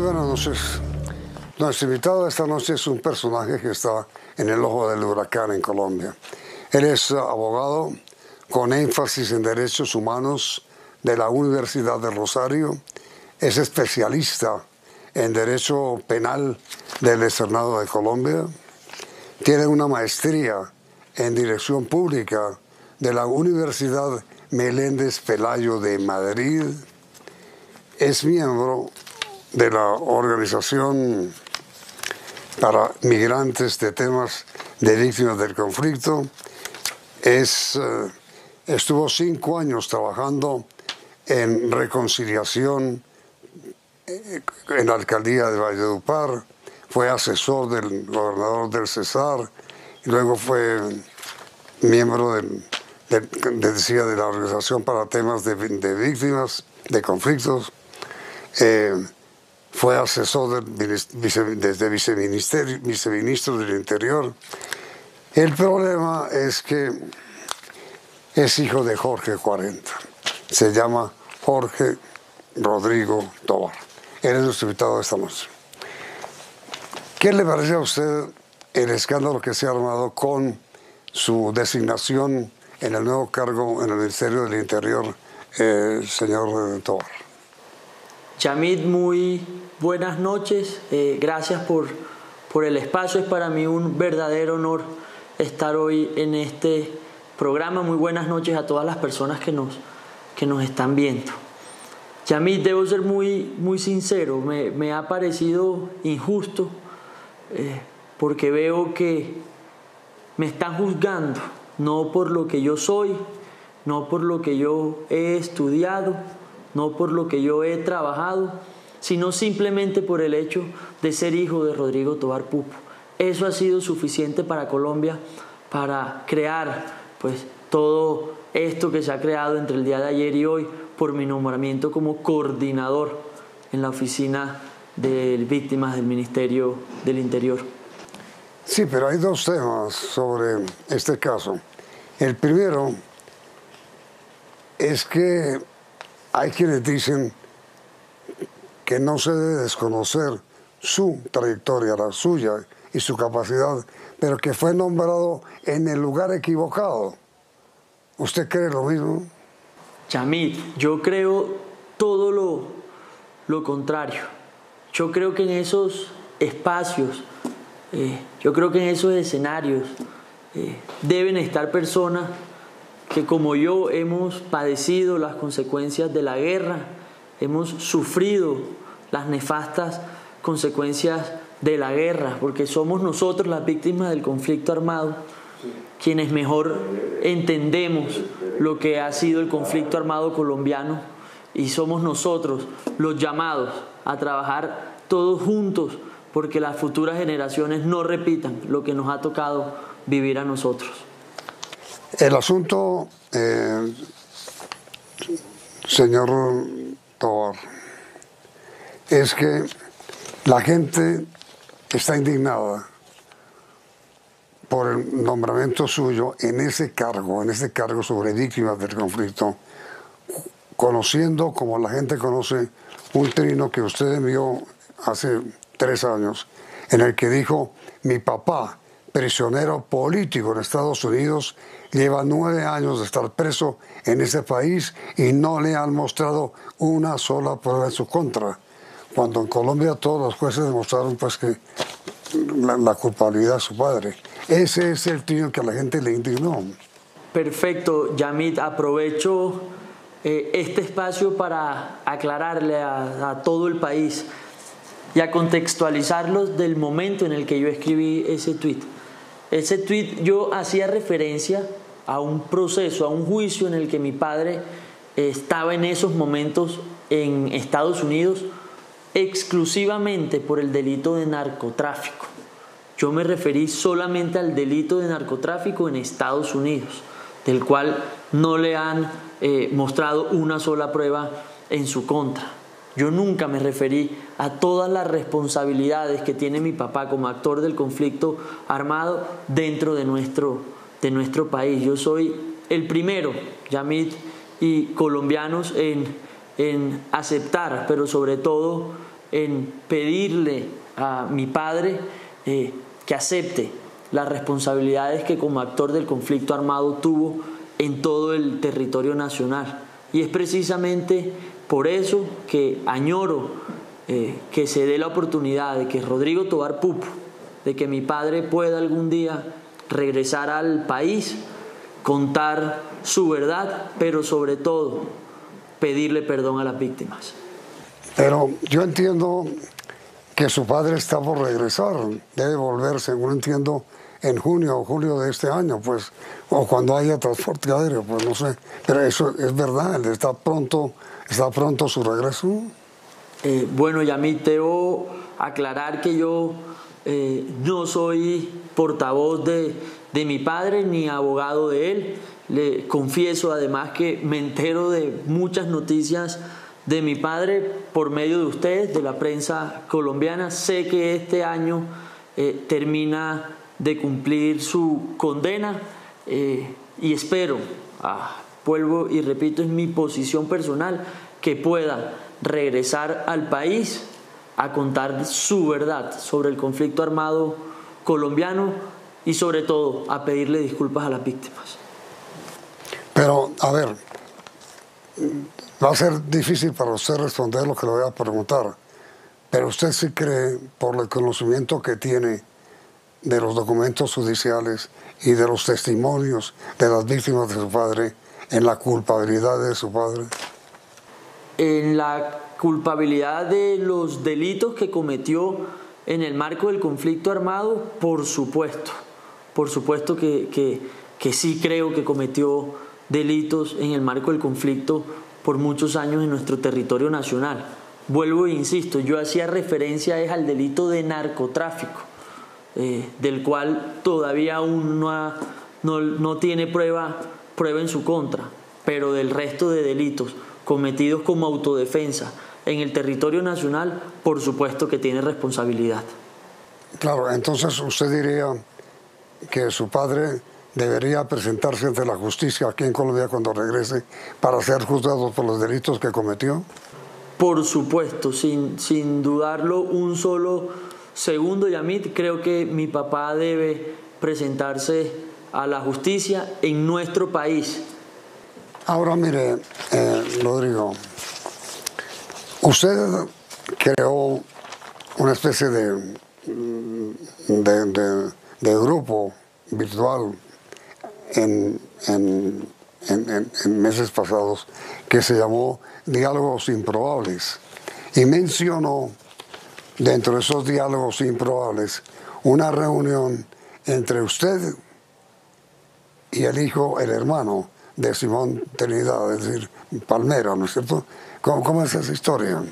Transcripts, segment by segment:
buenas noches. Nuestro invitado esta noche es un personaje que está en el ojo del huracán en Colombia. Él es abogado con énfasis en derechos humanos de la Universidad de Rosario. Es especialista en derecho penal del Externado de Colombia. Tiene una maestría en dirección pública de la Universidad Meléndez Pelayo de Madrid. Es miembro de la Organización para Migrantes de Temas de Víctimas del Conflicto. Estuvo 5 años trabajando en reconciliación en la alcaldía de Valledupar. Fue asesor del gobernador del Cesar y luego fue miembro de la Organización para Temas de Víctimas de Conflictos. Fue asesor desde viceministro del Interior. El problema es que es hijo de Jorge 40. Se llama Jorge Rodrigo Tovar. Él es nuestro invitado esta noche. ¿Qué le parece a usted el escándalo que se ha armado con su designación en el nuevo cargo en el Ministerio del Interior, señor Tovar? Yamid, muy buenas noches. Gracias por el espacio. Es para mí un verdadero honor estar hoy en este programa. Muy buenas noches a todas las personas que nos están viendo. Yamid, debo ser muy sincero. Me ha parecido injusto porque veo que me están juzgando, no por lo que yo soy, no por lo que yo he estudiado, no por lo que yo he trabajado, sino simplemente por el hecho de ser hijo de Rodrigo Tovar Pupo. Eso ha sido suficiente para Colombia para crear pues todo esto que se ha creado entre el día de ayer y hoy por mi nombramiento como coordinador en la oficina de víctimas del Ministerio del Interior. Sí, pero hay 2 temas sobre este caso. El primero es que hay quienes dicen que no se debe desconocer su trayectoria, la suya y su capacidad, pero que fue nombrado en el lugar equivocado. ¿Usted cree lo mismo? Yamid, yo creo todo lo contrario. Yo creo que en esos espacios, yo creo que en esos escenarios deben estar personas que como yo hemos padecido las consecuencias de la guerra, hemos sufrido las nefastas consecuencias de la guerra, porque somos nosotros las víctimas del conflicto armado, quienes mejor entendemos lo que ha sido el conflicto armado colombiano, y somos nosotros los llamados a trabajar todos juntos porque las futuras generaciones no repitan lo que nos ha tocado vivir a nosotros. El asunto, señor Tovar, es que la gente está indignada por el nombramiento suyo en ese cargo sobre víctimas del conflicto, conociendo, como la gente conoce, un trino que usted envió hace 3 años, en el que dijo: mi papá, prisionero político en Estados Unidos, lleva 9 años de estar preso en ese país y no le han mostrado una sola prueba en su contra. Cuando en Colombia todos los jueces demostraron pues que la culpabilidad de su padre. Ese es el trino que a la gente le indignó. Perfecto, Yamid. Aprovecho este espacio para aclararle a todo el país y a contextualizarlos del momento en el que yo escribí ese tuit. Ese tuit yo hacía referencia a un proceso, a un juicio en el que mi padre estaba en esos momentos en Estados Unidos exclusivamente por el delito de narcotráfico. Yo me referí solamente al delito de narcotráfico en Estados Unidos, del cual no le han mostrado una sola prueba en su contra. Yo nunca me referí a todas las responsabilidades que tiene mi papá como actor del conflicto armado dentro de nuestro país. Yo soy el primero, Yamid, y colombianos en aceptar, pero sobre todo en pedirle a mi padre que acepte las responsabilidades que como actor del conflicto armado tuvo en todo el territorio nacional. Y es precisamente por eso que añoro que se dé la oportunidad de que Rodrigo Tovar Pupo, de que mi padre pueda algún día regresar al país, contar su verdad, pero sobre todo pedirle perdón a las víctimas. Pero yo entiendo que su padre está por regresar, debe volver, según entiendo, en junio o julio de este año, pues, o cuando haya transporte aéreo, pues no sé. Pero eso es verdad, está pronto su regreso. Bueno, Yamit, debo aclarar que yo no soy portavoz de mi padre ni abogado de él. Le confieso además que me entero de muchas noticias de mi padre por medio de ustedes, de la prensa colombiana. Sé que este año termina de cumplir su condena y espero, vuelvo y repito, es mi posición personal, que pueda regresar al país a contar su verdad sobre el conflicto armado colombiano y sobre todo a pedirle disculpas a las víctimas. Pero, a ver, va a ser difícil para usted responder lo que le voy a preguntar, pero usted sí cree, por el conocimiento que tiene de los documentos judiciales y de los testimonios de las víctimas de su padre, en la culpabilidad de su padre. En la culpabilidad de los delitos que cometió en el marco del conflicto armado, por supuesto que sí creo que cometió delitos en el marco del conflicto por muchos años en nuestro territorio nacional. Vuelvo e insisto, yo hacía referencia al delito de narcotráfico, del cual todavía aún no tiene prueba en su contra, pero del resto de delitos cometidos como autodefensa en el territorio nacional, por supuesto que tiene responsabilidad. Claro, entonces usted diría que su padre debería presentarse ante la justicia aquí en Colombia cuando regrese para ser juzgado por los delitos que cometió. Por supuesto, sin dudarlo un solo segundo, Yamit, creo que mi papá debe presentarse a la justicia en nuestro país. Ahora mire, Rodrigo, usted creó una especie de grupo virtual en meses pasados que se llamó Diálogos Improbables y mencionó dentro de esos diálogos improbables una reunión entre usted y el hermano de Simón Trinidad, es decir, Palmera, ¿no es cierto? ¿Cómo es esa historia?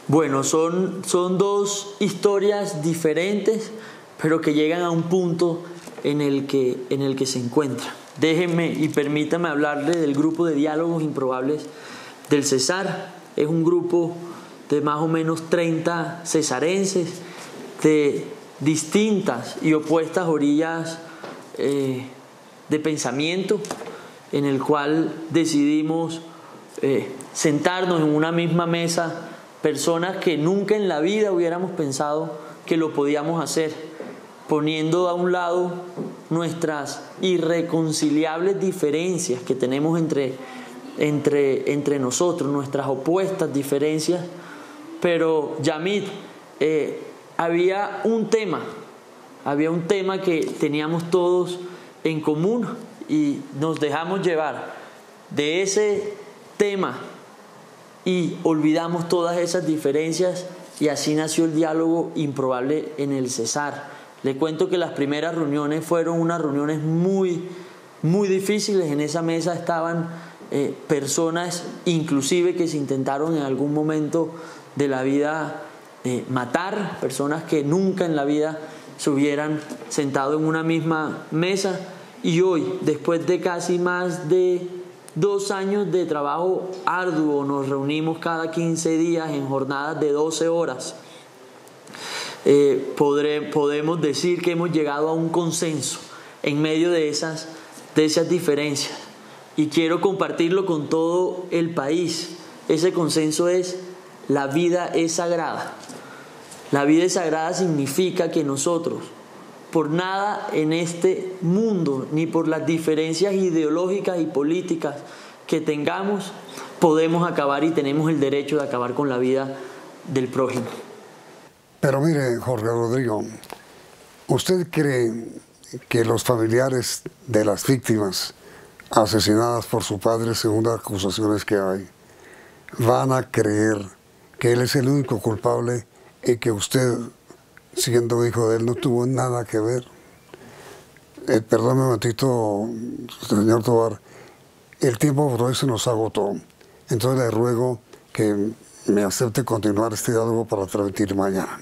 Bueno, son dos historias diferentes, pero que llegan a un punto en el que se encuentran. Déjenme y permítame hablarle del grupo de diálogos improbables del Cesar. Es un grupo de más o menos 30 cesarenses de distintas y opuestas orillas de pensamiento, en el cual decidimos sentarnos en una misma mesa, personas que nunca en la vida hubiéramos pensado que lo podíamos hacer, poniendo a un lado nuestras irreconciliables diferencias que tenemos entre nosotros, nuestras opuestas diferencias. Pero, Yamit, había un tema que teníamos todos en común y nos dejamos llevar de ese tema y olvidamos todas esas diferencias, y así nació el diálogo improbable en el Cesar. Le cuento que las primeras reuniones fueron unas reuniones muy, muy difíciles. En esa mesa estaban personas inclusive que se intentaron en algún momento de la vida matar, personas que nunca en la vida se hubieran sentado en una misma mesa. Y hoy, después de casi más de 2 años de trabajo arduo, nos reunimos cada 15 días en jornadas de 12 horas. Podemos decir que hemos llegado a un consenso en medio de esas diferencias, y quiero compartirlo con todo el país. Ese consenso es la vida es sagrada. La vida es sagrada significa que nosotros, por nada en este mundo, ni por las diferencias ideológicas y políticas que tengamos, podemos acabar y tenemos el derecho de acabar con la vida del prójimo. Pero mire, Jorge Rodrigo, ¿usted cree que los familiares de las víctimas asesinadas por su padre, según las acusaciones que hay, van a creer que él es el único culpable y que usted, siendo hijo de él, no tuvo nada que ver? Perdóname un momentito, señor Tovar, el tiempo por hoy se nos agotó, entonces le ruego que me acepte continuar este diálogo para transmitir mañana.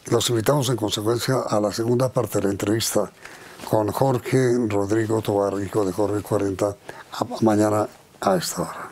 Los invitamos en consecuencia a la segunda parte de la entrevista con Jorge Rodrigo Tovar, hijo de Jorge 40, mañana a esta hora.